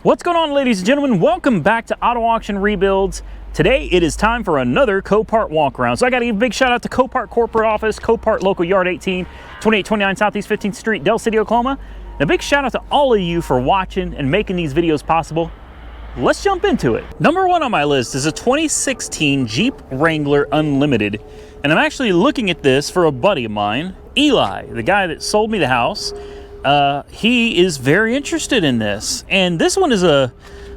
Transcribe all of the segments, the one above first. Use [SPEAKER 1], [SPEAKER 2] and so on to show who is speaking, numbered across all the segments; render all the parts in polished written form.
[SPEAKER 1] What's going on, ladies and gentlemen? Welcome back to Auto Auction Rebuilds. Today it is time for another Copart walk around. So I got to give a big shout out to Copart corporate office, Copart local yard 18, 2829 Southeast 15th Street, Del City, Oklahoma. And a big shout out to all of you for watching and making these videos possible. Let's jump into it. Number one on my list is a 2016 Jeep Wrangler Unlimited. And I'm actually looking at this for a buddy of mine, Eli, the guy that sold me the house. He is very interested in this. And this one is a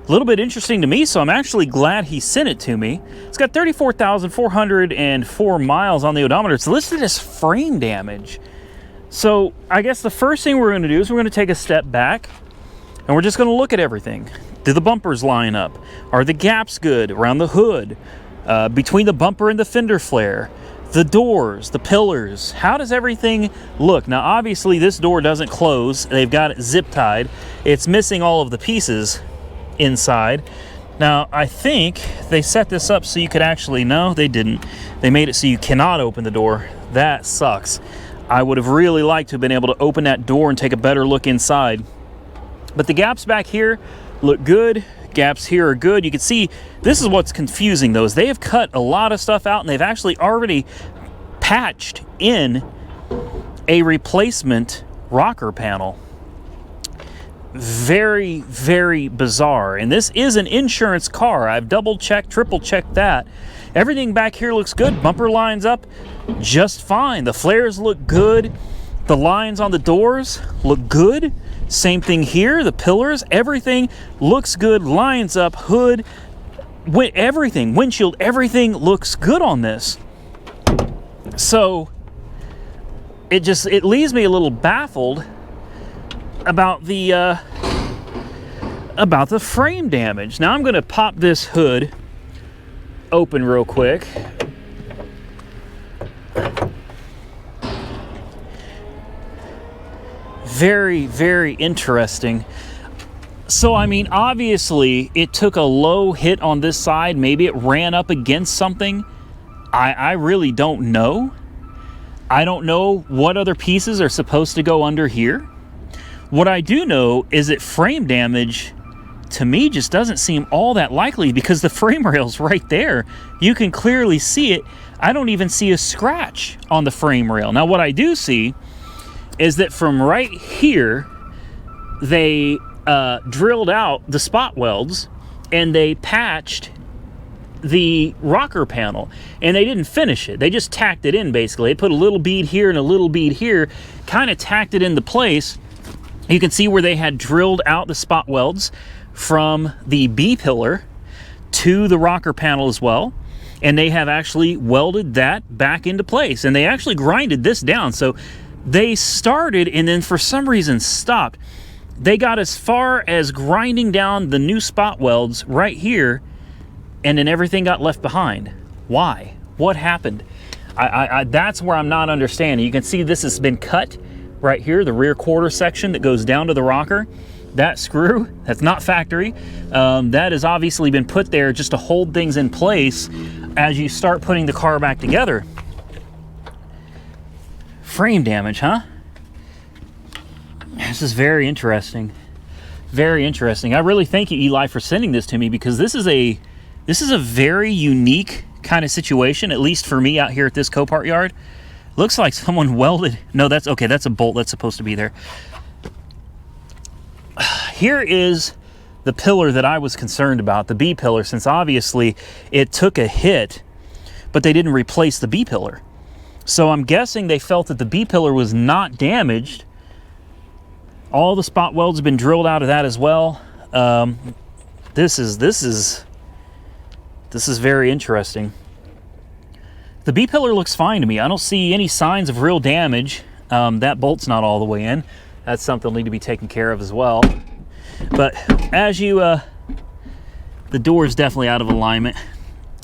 [SPEAKER 1] little bit interesting to me, so I'm actually glad he sent it to me. It's got 34,404 miles on the odometer. It's listed as frame damage. So I guess the first thing we're going to do is we're going to take a step back and we're just going to look at everything. Do the bumpers line up? Are the gaps good around the hood, between the bumper and the fender flare? The doors, the pillars, how does everything look? Now, obviously, this door doesn't close. They've got it zip tied. It's missing all of the pieces inside. Now, I think they set this up so you could actually, no, they didn't. They made it so you cannot open the door. That sucks. I would have really liked to have been able to open that door and take a better look inside. But the gaps back here look good. Gaps here are good. You can see this is what's confusing though, is they have cut a lot of stuff out and they've actually already patched in a replacement rocker panel. Very, very bizarre. And this is an insurance car. I've double checked, triple checked that. Everything back here looks good. Bumper lines up just fine. The flares look good. The lines on the doors look good. Same thing here, the pillars, everything looks good, lines up, hood, everything, windshield, everything looks good on this. So it leaves me a little baffled about the frame damage. Now I'm going to pop this hood open real quick. Very, very interesting. So, I mean, obviously, it took a low hit on this side. Maybe it ran up against something. I really don't know. I don't know what other pieces are supposed to go under here. What I do know is that frame damage, to me, just doesn't seem all that likely because the frame rail's right there. You can clearly see it. I don't even see a scratch on the frame rail. Now, what I do see is that from right here, they drilled out the spot welds and they patched the rocker panel, and they didn't finish it. They just tacked it in, basically. They put a little bead here and a little bead here, kind of tacked it into place. You can see where they had drilled out the spot welds from the B pillar to the rocker panel as well, and they have actually welded that back into place, and they actually grinded this down. So they started and then for some reason stopped. They got as far as grinding down the new spot welds right here, and then everything got left behind. Why? What happened? That's where I'm not understanding. You can see this has been cut right here, the rear quarter section that goes down to the rocker. That screw, that's not factory. That has obviously been put there just to hold things in place as you start putting the car back together. Frame damage, huh? This is very interesting. Very interesting. I really thank you, Eli, for sending this to me, because this is a very unique kind of situation, at least for me out here at this Copart yard. Looks like someone welded. No, that's okay. That's a bolt that's supposed to be there. Here is the pillar that I was concerned about, the B pillar, since obviously it took a hit, but they didn't replace the B pillar. So I'm guessing they felt that the B pillar was not damaged. All the spot welds have been drilled out of that as well. This is very interesting. The B pillar looks fine to me. I don't see any signs of real damage. That bolt's not all the way in. That's something that'll need to be taken care of as well. But as you, the door is definitely out of alignment.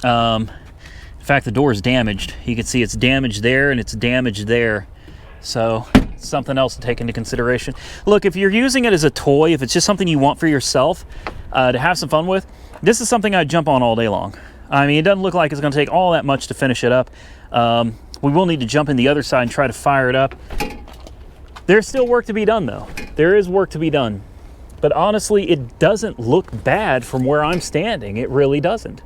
[SPEAKER 1] In fact, the door is damaged. You can see it's damaged there and it's damaged there. So it's something else to take into consideration. Look, if you're using it as a toy, if it's just something you want for yourself to have some fun with, this is something I'd jump on all day long. I mean, it doesn't look like it's going to take all that much to finish it up. We will need to jump in the other side and try to fire it up. There's still work to be done, though. There is work to be done. but honestly, it doesn't look bad from where I'm standing. It really doesn't.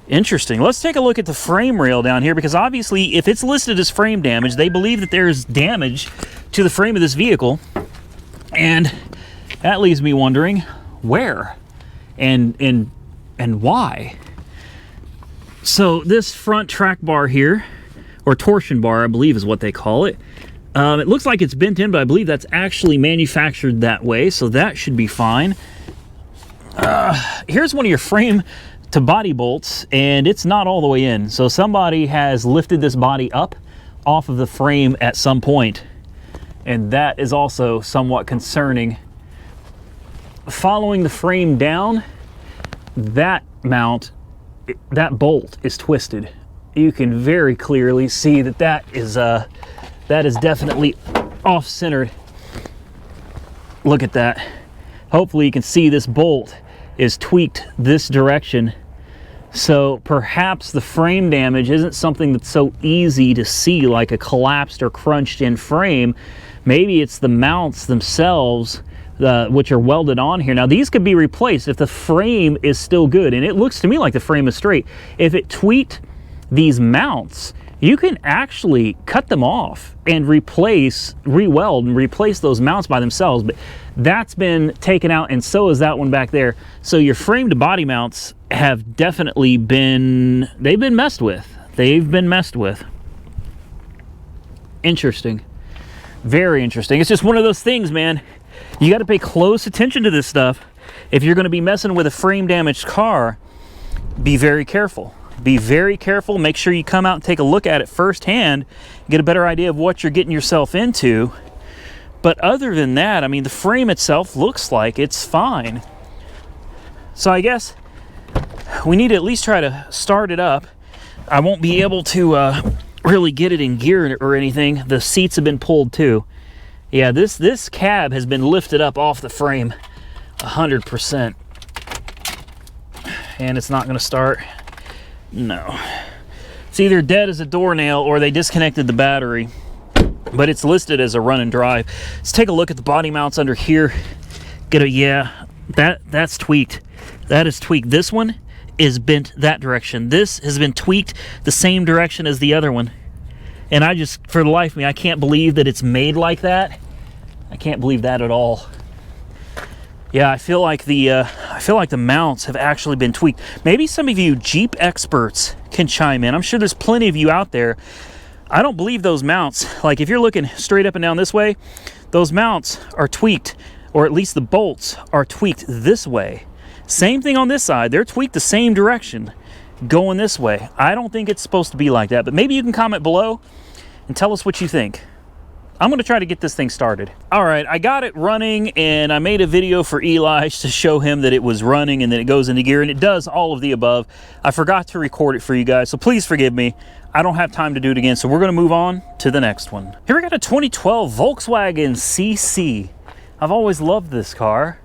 [SPEAKER 1] Interesting. Let's take a look at the frame rail down here, because obviously if it's listed as frame damage, they believe that there's damage to the frame of this vehicle, and that leaves me wondering where and why. So this front track bar here, or torsion bar I believe is what they call it, it looks like it's bent in, but I believe that's actually manufactured that way, so that should be fine. Here's one of your frame to body bolts, and it's not all the way in, so somebody has lifted this body up off of the frame at some point, and that is also somewhat concerning. Following the frame down, that mount, that bolt is twisted. You can very clearly see that that is definitely off-centered. Look at that. Hopefully you can see this bolt is tweaked this direction. So perhaps the frame damage isn't something that's so easy to see, like a collapsed or crunched in frame. Maybe it's the mounts themselves, which are welded on here. Now these could be replaced if the frame is still good, and it looks to me like the frame is straight. If it tweaked these mounts, you can actually cut them off and re-weld and replace those mounts by themselves, but that's been taken out, and so is that one back there. So your frame to body mounts have definitely been, they've been messed with. They've been messed with. Interesting. Very interesting. It's just one of those things, man. You got to pay close attention to this stuff. If you're going to be messing with a frame damaged car, be very careful. Be very careful. Make sure you come out and take a look at it firsthand, get a better idea of what you're getting yourself into. But other than that, I mean, the frame itself looks like it's fine. So I guess we need to at least try to start it up. I won't be able to really get it in gear or anything. The seats have been pulled too. Yeah, this cab has been lifted up off the frame 100%. And it's not going to start. No. It's either dead as a doornail or they disconnected the battery. But it's listed as a run and drive. Let's take a look at the body mounts under here. Yeah, that's tweaked. That is tweaked. This one is bent that direction. This has been tweaked the same direction as the other one. And I just, for the life of me, I can't believe that it's made like that. I can't believe that at all. Yeah, I feel like the mounts have actually been tweaked. Maybe some of you Jeep experts can chime in. I'm sure there's plenty of you out there. I don't believe those mounts, like if you're looking straight up and down this way, those mounts are tweaked, or at least the bolts are tweaked this way. Same thing on this side. They're tweaked the same direction going this way. I don't think it's supposed to be like that, but maybe you can comment below and tell us what you think. I'm going to try to get this thing started. All right, I got it running, and I made a video for Eli to show him that it was running and then it goes into gear, and it does all of the above. I forgot to record it for you guys, so please forgive me. I don't have time to do it again, so we're going to move on to the next one. Here we got a 2012 Volkswagen CC. I've always loved this car.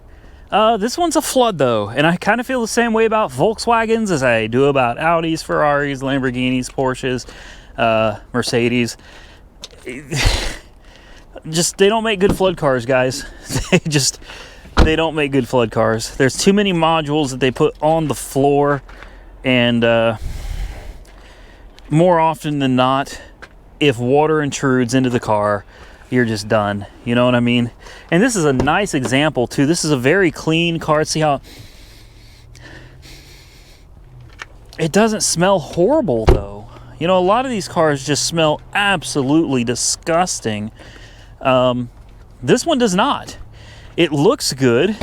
[SPEAKER 1] This one's a flood though, and I kind of feel the same way about Volkswagens as I do about Audis, Ferraris, Lamborghinis, Porsches, Mercedes. Just, they don't make good flood cars, guys. They don't make good flood cars. There's too many modules that they put on the floor, and more often than not, if water intrudes into the car, you're just done. You know what I mean? And this is a nice example too. This is a very clean car. See how it doesn't smell horrible though. You know, a lot of these cars just smell absolutely disgusting. This one does not. It looks good.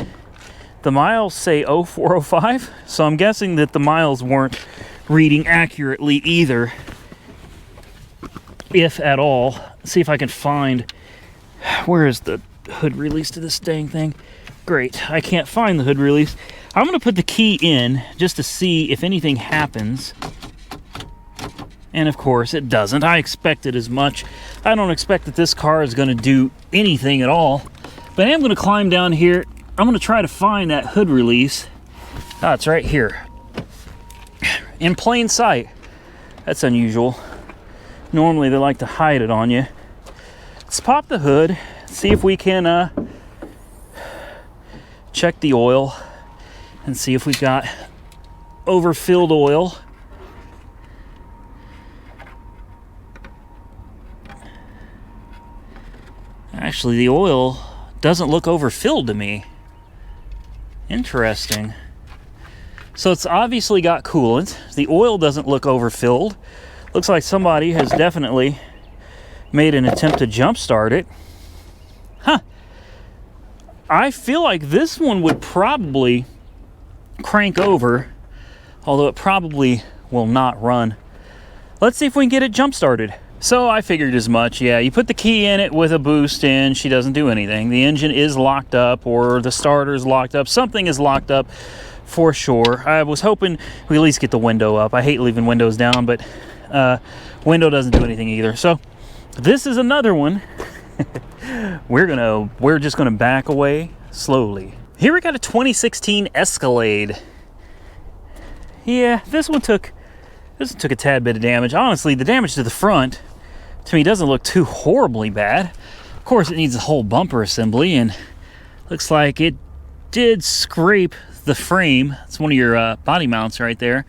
[SPEAKER 1] The miles say 0405, so I'm guessing that the miles weren't reading accurately either, if at all. Let's see if I can find, where is the hood release to this dang thing? Great, I can't find the hood release. I'm going to put the key in just to see if anything happens. And of course it doesn't. I expected as much. I don't expect that this car is going to do anything at all. But I am going to climb down here. I'm going to try to find that hood release. Ah, it's right here. In plain sight. That's unusual. Normally they like to hide it on you. Let's pop the hood. See if we can check the oil and see if we've got overfilled oil. Actually, the oil doesn't look overfilled to me. Interesting. So it's obviously got coolant. The oil doesn't look overfilled. Looks like somebody has definitely made an attempt to jump start it. Huh. I feel like this one would probably crank over, although it probably will not run. Let's see if we can get it jump started. So I figured as much. Yeah, you put the key in it with a boost in, she doesn't do anything. The engine is locked up, or the starter's locked up. Something is locked up for sure. I was hoping we at least get the window up. I hate leaving windows down, but window doesn't do anything either. So this is another one. We're just gonna back away slowly. Here we got a 2016 Escalade. Yeah, this one took a tad bit of damage. Honestly, the damage to the front to me doesn't look too horribly bad. Of course, it needs a whole bumper assembly, and looks like it did scrape the frame. It's one of your body mounts right there.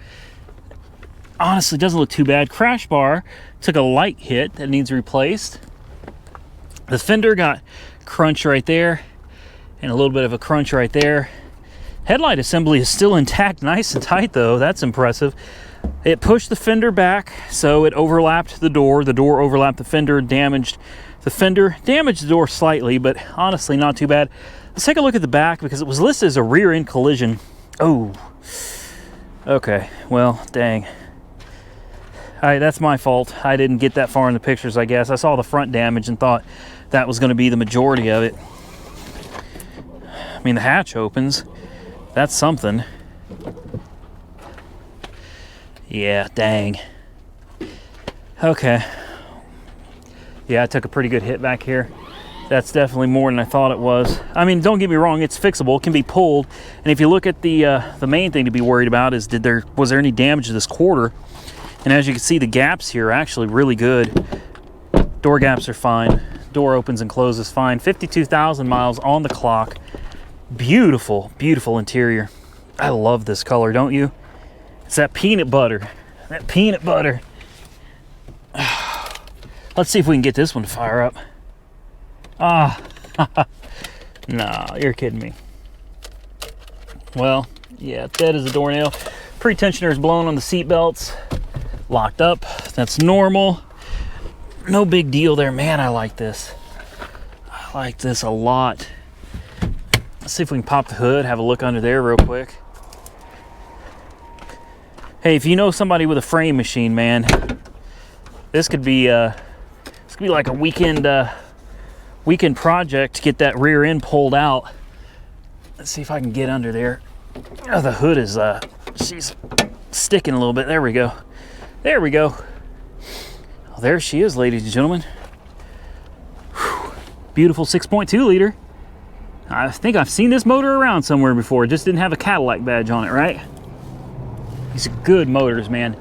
[SPEAKER 1] Honestly, doesn't look too bad. Crash bar took a light hit that needs replaced. The fender got crunch right there, and a little bit of a crunch right there. Headlight assembly is still intact, nice and tight though. That's impressive. It pushed the fender back, so it overlapped the door. The door overlapped the fender, damaged the fender, damaged the door slightly, but honestly not too bad. Let's take a look at the back because it was listed as a rear end collision. Oh, okay, well, dang. That's my fault. I didn't get that far in the pictures, I guess. I saw the front damage and thought that was going to be the majority of it. I mean, the hatch opens. That's something. Yeah, dang. Okay. Yeah, I took a pretty good hit back here. That's definitely more than I thought it was. I mean, don't get me wrong, it's fixable, it can be pulled. And if you look at the main thing to be worried about is was there any damage to this quarter? And as you can see, the gaps here are actually really good. Door gaps are fine. Door opens and closes fine. 52,000 miles on the clock. Beautiful, beautiful interior. I love this color, don't you? It's that peanut butter. That peanut butter. Let's see if we can get this one to fire up. Ah, no, you're kidding me. Well, yeah, dead as a doornail. Pre-tensioner is blown on the seat belts. Locked up, that's normal. No big deal there. Man, I like this. I like this a lot. Let's see if we can pop the hood, have a look under there real quick. Hey, if you know somebody with a frame machine, man, this could be like a weekend project to get that rear end pulled out. Let's see if I can get under there. Oh, the hood is she's sticking a little bit. There we go. There we go. Well, there she is, ladies and gentlemen. Whew. Beautiful 6.2 liter. I think I've seen this motor around somewhere before. It just didn't have a Cadillac badge on it, right? These are good motors, man.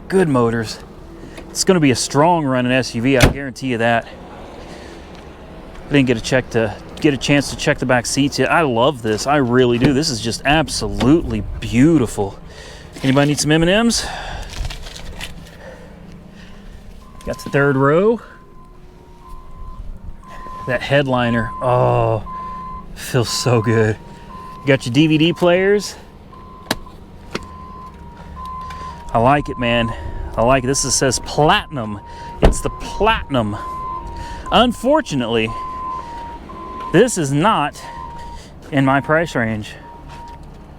[SPEAKER 1] Good motors. It's going to be a strong running SUV, I guarantee you that. I didn't get a chance to check the back seats yet. I love this. I really do. This is just absolutely beautiful. Anybody need some M&Ms? Got the third row. That headliner, oh, feels so good. You got your DVD players. I like it, man. I like it. This says platinum. It's the platinum. Unfortunately, this is not in my price range.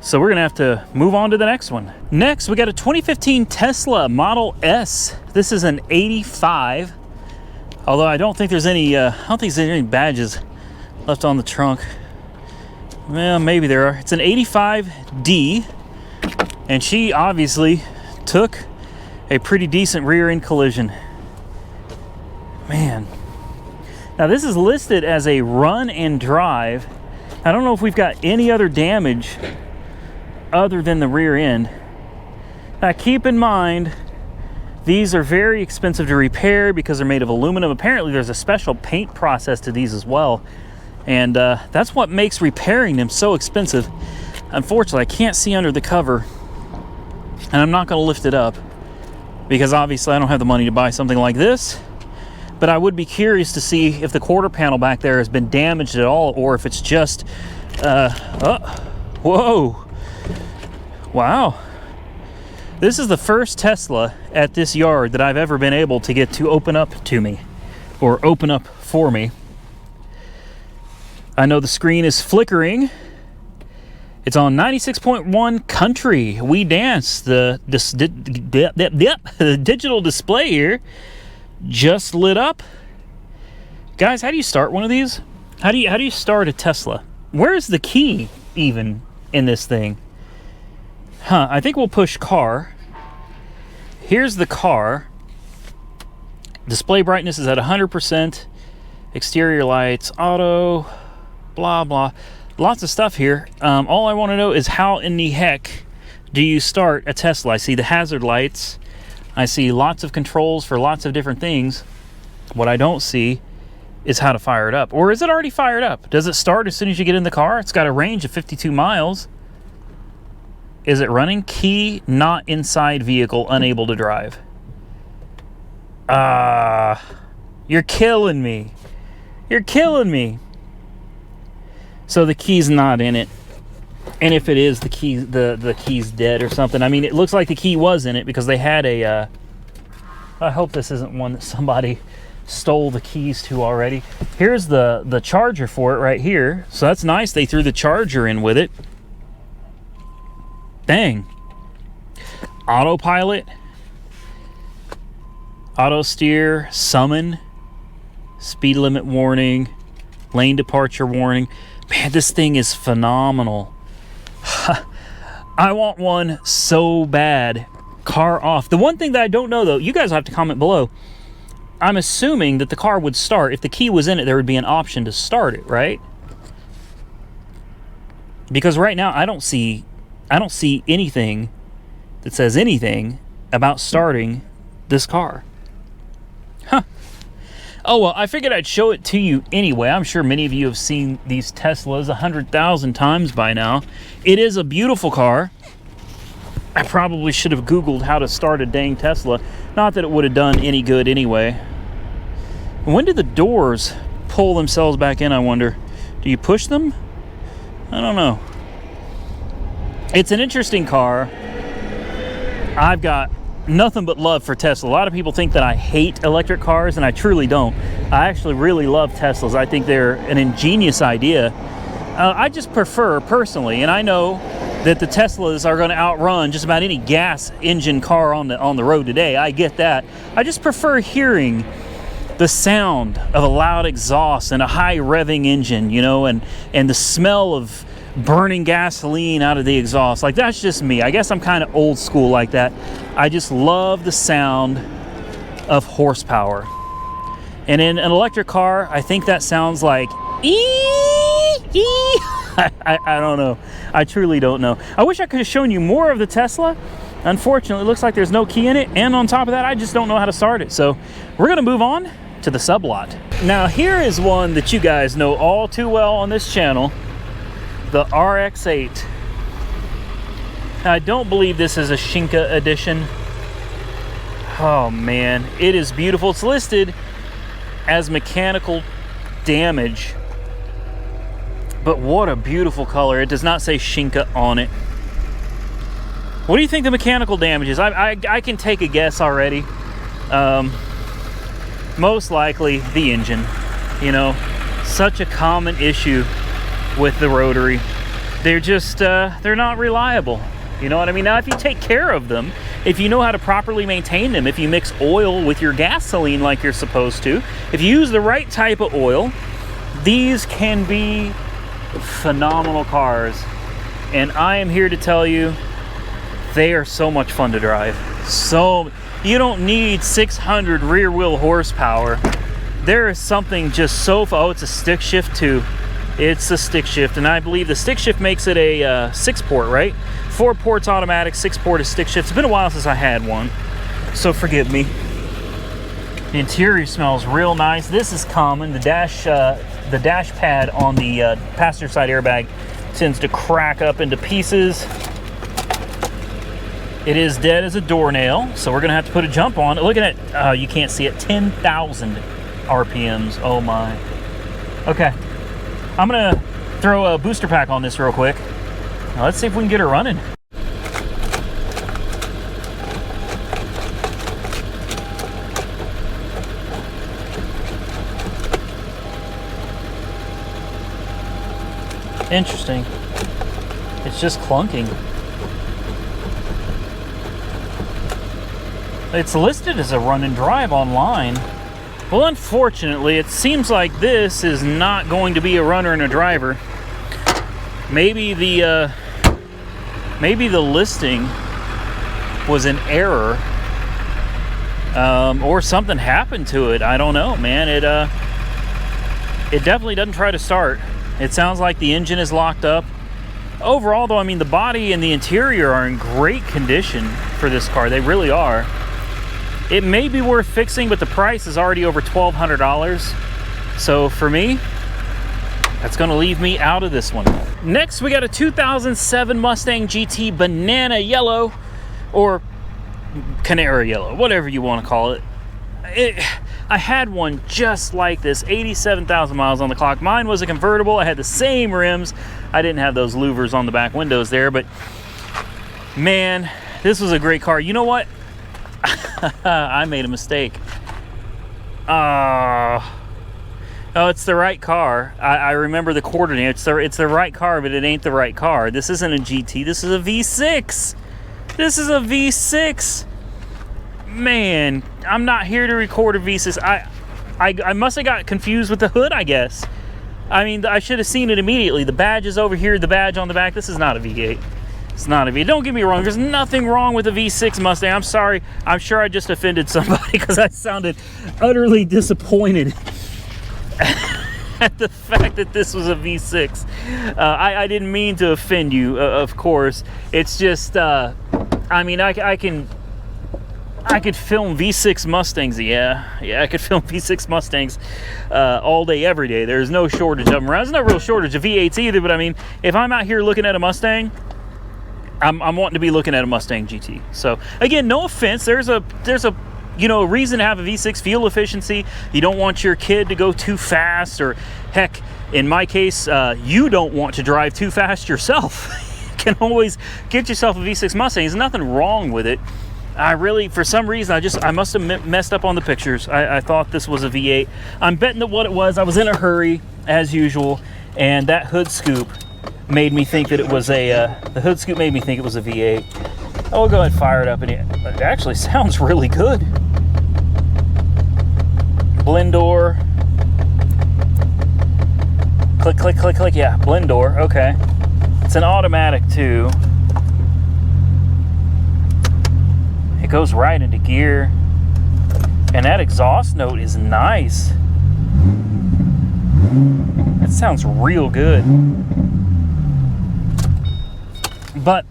[SPEAKER 1] So we're gonna have to move on to the next one. Next, we got a 2015 Tesla Model S. This is an 85. Although I don't think there's any badges left on the trunk. Well, maybe there are. It's an 85D, and she obviously took a pretty decent rear end collision. Man. Now this is listed as a run and drive. I don't know if we've got any other damage other than the rear end. Now keep in mind, these are very expensive to repair because they're made of aluminum. Apparently there's a special paint process to these as well. And that's what makes repairing them so expensive. Unfortunately, I can't see under the cover, and I'm not going to lift it up because obviously I don't have the money to buy something like this. But I would be curious to see if the quarter panel back there has been damaged at all, or if it's just whoa, wow. This is the first Tesla at this yard that I've ever been able to get to open up to me, or open up for me. I know the screen is flickering. It's on 96.1 country. We dance. The digital display here just lit up. Guys, how do you start one of these? How do you start a Tesla? Where's the key even in this thing? I think we'll push car. Here's the car. Display brightness is at 100%. Exterior lights, auto, blah, blah. Lots of stuff here. All I want to know is how in the heck do you start a Tesla? I see the hazard lights. I see lots of controls for lots of different things. What I don't see is how to fire it up. Or is it already fired up? Does it start as soon as you get in the car? It's got a range of 52 miles. Is it running? Key not inside vehicle, unable to drive. You're killing me. You're killing me. So the key's not in it. And if it is, the key's dead or something. I mean, it looks like the key was in it because they had a I hope this isn't one that somebody stole the keys to already. Here's the charger for it right here. So that's nice. They threw the charger in with it. Dang. Autopilot, auto steer, summon, speed limit warning, lane departure warning. Man, this thing is phenomenal. I want one so bad. Car off. The one thing that I don't know though, you guys will have to comment below. I'm assuming that the car would start. If the key was in it, there would be an option to start it, right? Because right now I don't see anything that says anything about starting this car. Oh, well, I figured I'd show it to you anyway. I'm sure many of you have seen these Teslas 100,000 times by now. It is a beautiful car. I probably should have Googled how to start a dang Tesla. Not that it would have done any good anyway. When did the doors pull themselves back in, I wonder? Do you push them? I don't know. It's an interesting car. I've got nothing but love for Tesla. A lot of people think that I hate electric cars, and I truly don't. I actually really love Teslas. I think they're an ingenious idea. I just prefer, personally, and I know that the Teslas are going to outrun just about any gas engine car on the road today. I get that. I just prefer hearing the sound of a loud exhaust and a high revving engine, you know, and the smell of burning gasoline out of the exhaust. Like, that's just me. I guess I'm kind of old school like that. I just love the sound of horsepower. And in an electric car, I think that sounds like I don't know. I truly don't know. I wish I could have shown you more of the Tesla. Unfortunately, it looks like there's no key in it, and on top of that, I just don't know how to start it. So we're gonna move on to the sublot. Now, here is one that you guys know all too well on this channel, the RX8. Now, I don't believe this is a Shinka edition. Oh man, it is beautiful. It's listed as mechanical damage, but what a beautiful color. It does not say Shinka on it. What do you think the mechanical damage is? I can take a guess already. Most likely the engine. You know, such a common issue with the rotary. They're just they're not reliable. You know what I mean? Now, if you take care of them, if you know how to properly maintain them, if you mix oil with your gasoline like you're supposed to, if you use the right type of oil, these can be phenomenal cars. And I am here to tell you, they are so much fun to drive. So you don't need 600 rear wheel horsepower. There is something just so fun. Oh, it's a stick shift too. It's a stick shift, and I believe the stick shift makes it a 6-port, right? 4 ports automatic, 6-port is stick shift. It's been a while since I had one, so forgive me. The interior smells real nice. This is common. The dash pad on the passenger side airbag tends to crack up into pieces. It is dead as a doornail, so we're gonna have to put a jump on it. Look at it. You can't see it. 10,000 RPMs. Oh my. Okay. I'm gonna throw a booster pack on this real quick. Now let's see if we can get her running. Interesting. It's just clunking. It's listed as a run and drive online. Well, unfortunately, it seems like this is not going to be a runner and a driver. Maybe the listing was an error, or something happened to it. I don't know, man. It definitely doesn't try to start. It sounds like the engine is locked up. Overall, though, I mean, the body and the interior are in great condition for this car. They really are. It may be worth fixing, but the price is already over $1,200. So for me, that's going to leave me out of this one. Next, we got a 2007 Mustang GT Banana Yellow, or Canary Yellow, whatever you want to call it. I had one just like this, 87,000 miles on the clock. Mine was a convertible. I had the same rims. I didn't have those louvers on the back windows there, but man, this was a great car. You know what? I made a mistake. Oh, it's the right car. I remember the coordinates. It's the right car, but it ain't the right car. This isn't a GT. This is a V6. This is a V6. Man, I'm not here to record a V6. I must have got confused with the hood, I guess. I mean, I should have seen it immediately. The badge is over here, the badge on the back. This is not a V8. It's not a V8. Don't get me wrong. There's nothing wrong with a V6 Mustang. I'm sorry. I'm sure I just offended somebody because I sounded utterly disappointed at the fact that this was a V6. I didn't mean to offend you, of course. It's just, I mean, I could film V6 Mustangs. Yeah, I could film V6 Mustangs all day, every day. There's no shortage of them around. There's no real shortage of V8s either, but I mean, if I'm out here looking at a Mustang, I'm wanting to be looking at a Mustang GT. So again, no offense. There's a reason to have a V6 fuel efficiency. You don't want your kid to go too fast, or heck, in my case, you don't want to drive too fast yourself. You can always get yourself a V6 Mustang. There's nothing wrong with it. For some reason, I must have messed up on the pictures. I thought this was a V8. I'm betting that what it was, I was in a hurry, as usual, and that hood scoop made me think that it was the hood scoop made me think it was a V8. I'll go ahead and fire it up, and it actually sounds really good. Blend door. Click, click, click, click. Yeah, blend door. Okay. It's an automatic, too. It goes right into gear. And that exhaust note is nice. That sounds real good. But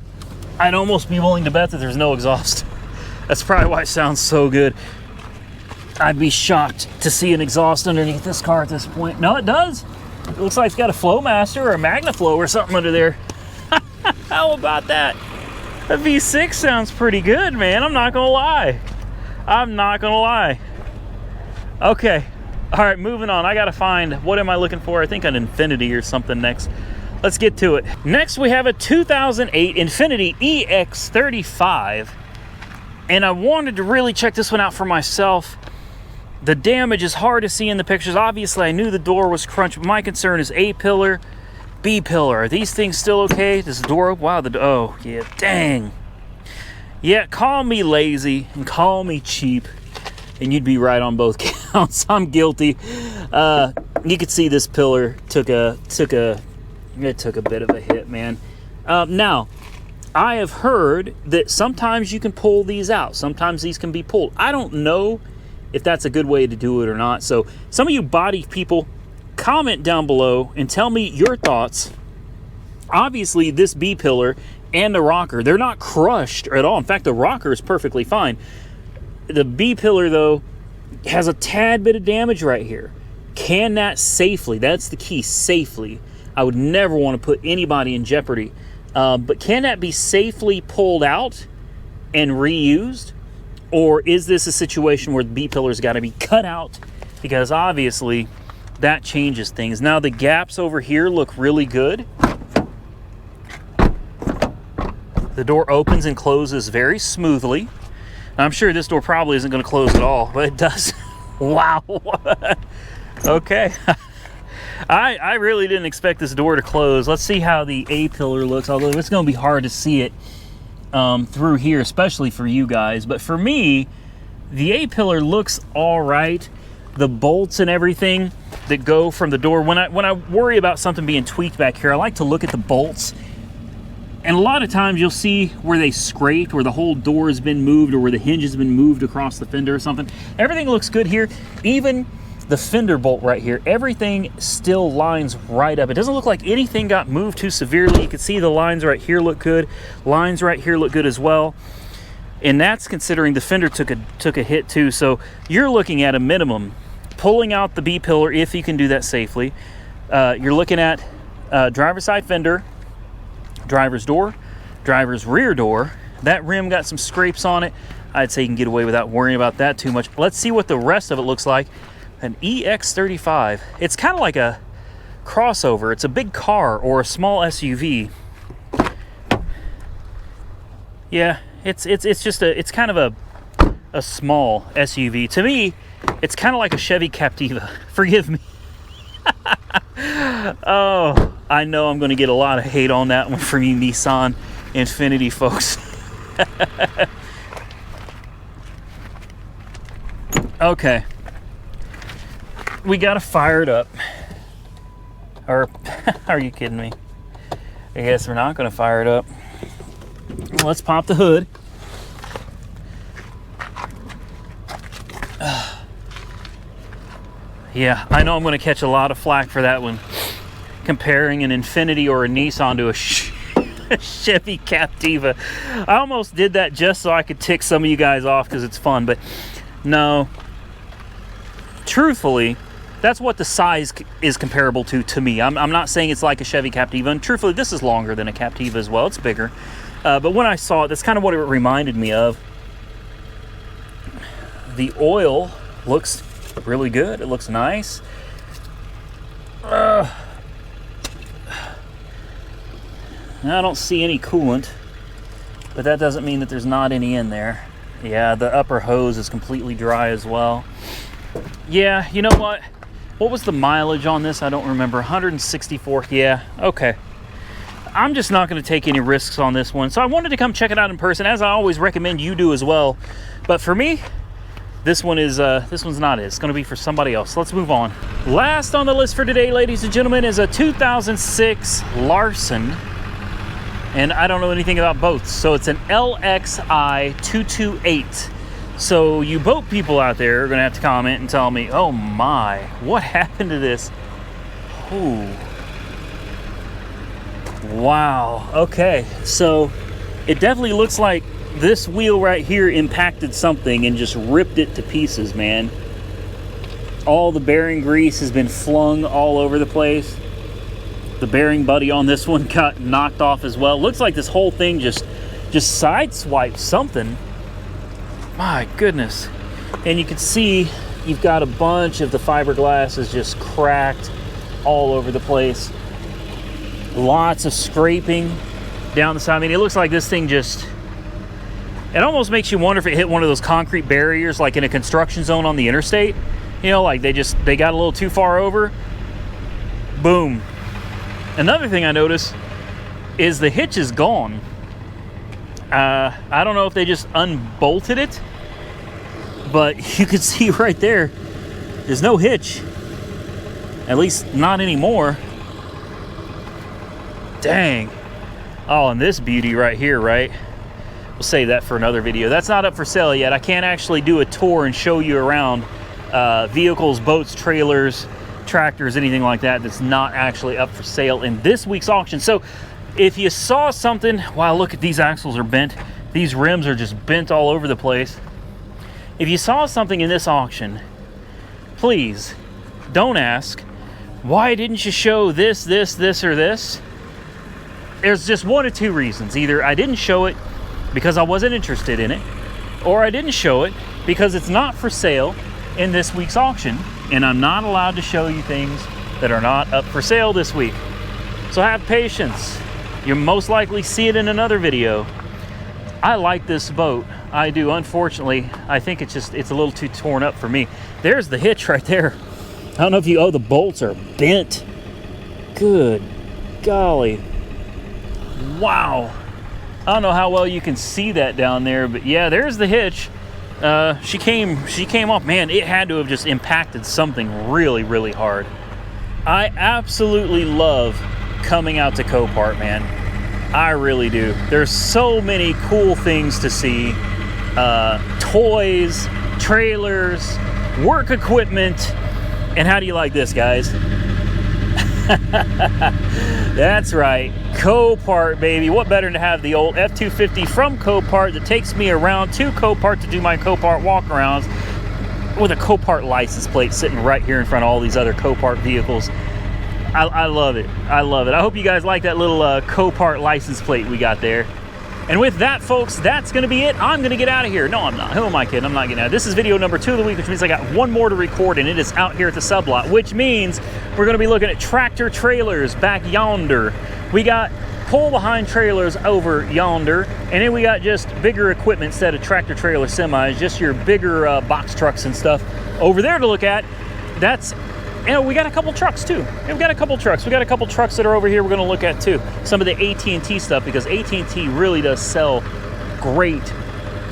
[SPEAKER 1] I'd almost be willing to bet that there's no exhaust. That's probably why it sounds so good. I'd be shocked to see an exhaust underneath this car at this point. No, it does. It looks like it's got a Flowmaster or a MagnaFlow or something under there. How about that? A V6 sounds pretty good, man. I'm not gonna lie. I'm not gonna lie. Okay. All right, moving on. I gotta find, what am I looking for? I think an Infiniti or something next. Let's get to it. Next, we have a 2008 Infiniti EX35. And I wanted to really check this one out for myself. The damage is hard to see in the pictures. Obviously, I knew the door was crunched, but my concern is A-pillar, B-pillar. Are these things still okay? Does the door open? Wow, oh, yeah, dang. Yeah, call me lazy and call me cheap, and you'd be right on both counts. I'm guilty. You could see this pillar took a bit of a hit, man. Now, I have heard that sometimes you can pull these out. Sometimes these can be pulled. I don't know if that's a good way to do it or not. So some of you body people, comment down below and tell me your thoughts. Obviously, this B-pillar and the rocker, they're not crushed at all. In fact, the rocker is perfectly fine. The B-pillar, though, Has a tad bit of damage right here. Can that safely, that's the key, safely. I would never want to put anybody in jeopardy. But can that be safely pulled out and reused? Or is this a situation where the B-pillar's got to be cut out? Because obviously that changes things. Now the gaps over here look really good. The door opens and closes very smoothly. I'm sure this door probably isn't going to close at all, but it does. Wow. Okay. I really didn't expect this door to close. Let's see how the A-pillar looks, although it's going to be hard to see it through here, especially for you guys. But for me, the A-pillar looks all right. The bolts and everything that go from the door, when I worry about something being tweaked back here, I like to look at the bolts. And a lot of times you'll see where they scraped, where the whole door has been moved, or where the hinge has been moved across the fender or something. Everything looks good here. Even the fender bolt right here, everything still lines right up. It doesn't look like anything got moved too severely. You can see the lines right here look good. Lines right here look good as well. And that's considering the fender took a hit too. So you're looking at a minimum pulling out the B-pillar, if you can do that safely. You're looking at driver's side fender, driver's door, driver's rear door. That rim got some scrapes on it. I'd say you can get away without worrying about that too much. Let's see what the rest of it looks like. An EX35. It's kind of like a crossover. It's a big car or a small SUV. Yeah, it's kind of a small SUV. To me, it's kind of like a Chevy Captiva. Forgive me. Oh, I know I'm going to get a lot of hate on that one from you Nissan Infiniti folks. Okay. We got to fire it up. Or, are you kidding me? I guess we're not going to fire it up. Let's pop the hood. Yeah, I know I'm going to catch a lot of flack for that one. Comparing an Infiniti or a Nissan to a Chevy Captiva. I almost did that just so I could tick some of you guys off because it's fun, but no. Truthfully, that's what the size is comparable to me. I'm not saying it's like a Chevy Captiva, and truthfully, this is longer than a Captiva as well. It's bigger. But when I saw it, that's kind of what it reminded me of. The oil looks really good. It looks nice. I don't see any coolant, but that doesn't mean that there's not any in there. Yeah, the upper hose is completely dry as well. Yeah, you know what? What was the mileage on this? I don't remember. 164. Yeah, okay. I'm just not going to take any risks on this one. So I wanted to come check it out in person, as I always recommend you do as well. But for me, this one's not it. It's going to be for somebody else. Let's move on. Last on the list for today, ladies and gentlemen, is a 2006 Larson. And I don't know anything about boats, so it's an LXI28. So you boat people out there are going to have to comment and tell me, oh my, what happened to this? Ooh. Wow. Okay, so it definitely looks like this wheel right here impacted something and just ripped it to pieces, man. All the bearing grease has been flung all over the place. The bearing buddy on this one got knocked off as well. Looks like this whole thing just sideswiped something. My goodness. And you can see you've got a bunch of the fiberglass is just cracked all over the place. Lots of scraping down the side. I mean, it looks like this thing just, it almost makes you wonder if it hit one of those concrete barriers like in a construction zone on the interstate. You know, like they got a little too far over. Boom. Another thing I noticed is the hitch is gone. I don't know if they just unbolted it, but you can see right there, there's no hitch. At least not anymore. Dang. Oh, and this beauty right here, right? We'll save that for another video. That's not up for sale yet. I can't actually do a tour and show you around vehicles, boats, trailers, tractors, anything like that that's not actually up for sale in this week's auction. So if you saw something, wow, look at these axles are bent. These rims are just bent all over the place. If you saw something in this auction, please don't ask, why didn't you show this, or this? There's just one or two reasons. Either I didn't show it because I wasn't interested in it, or I didn't show it because it's not for sale in this week's auction, and I'm not allowed to show you things that are not up for sale this week. So have patience. You'll most likely see it in another video. I like this boat. I do. Unfortunately, I think it's a little too torn up for me. There's the hitch right there. I don't know if the bolts are bent. Good golly. Wow. I don't know how well you can see that down there, but yeah, there's the hitch. She came off. Man, it had to have just impacted something really, really hard. I absolutely love coming out to Copart, man. I really do. There's so many cool things to see. Toys, trailers, work equipment, and how do you like this, guys? That's right, Copart, baby. What better than to have the old F-250 from Copart that takes me around to Copart to do my Copart walk-arounds with a Copart license plate sitting right here in front of all these other Copart vehicles. I love it. I love it. I hope you guys like that little Copart license plate we got there. And with that, folks, that's going to be it. I'm going to get out of here. No, I'm not. Who am I kidding? I'm not getting out. This is video number 2 of the week, which means I got one more to record, and it is out here at the sublot, which means we're going to be looking at tractor trailers back yonder. We got pull-behind trailers over yonder, and then we got just bigger equipment instead of tractor trailer semis, just your bigger box trucks and stuff over there to look at. That's... And we got a couple trucks too. Yeah, we got a couple trucks. We got a couple trucks that are over here we're going to look at too. Some of the AT&T stuff, because AT&T really does sell great.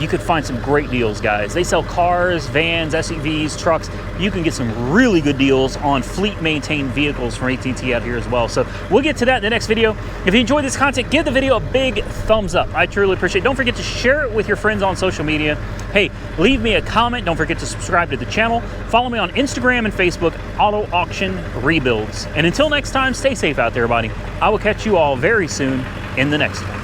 [SPEAKER 1] You could find some great deals, guys. They sell cars, vans, SUVs, trucks. You can get some really good deals on fleet maintained vehicles from AT&T out here as well. So we'll get to that in the next video. If you enjoyed this content, give the video a big thumbs up. I truly appreciate it. Don't forget to share it with your friends on social media. Hey, leave me a comment. Don't forget to subscribe to the channel. Follow me on Instagram and Facebook, Auto Auction Rebuilds. And until next time, stay safe out there, everybody. I will catch you all very soon in the next one.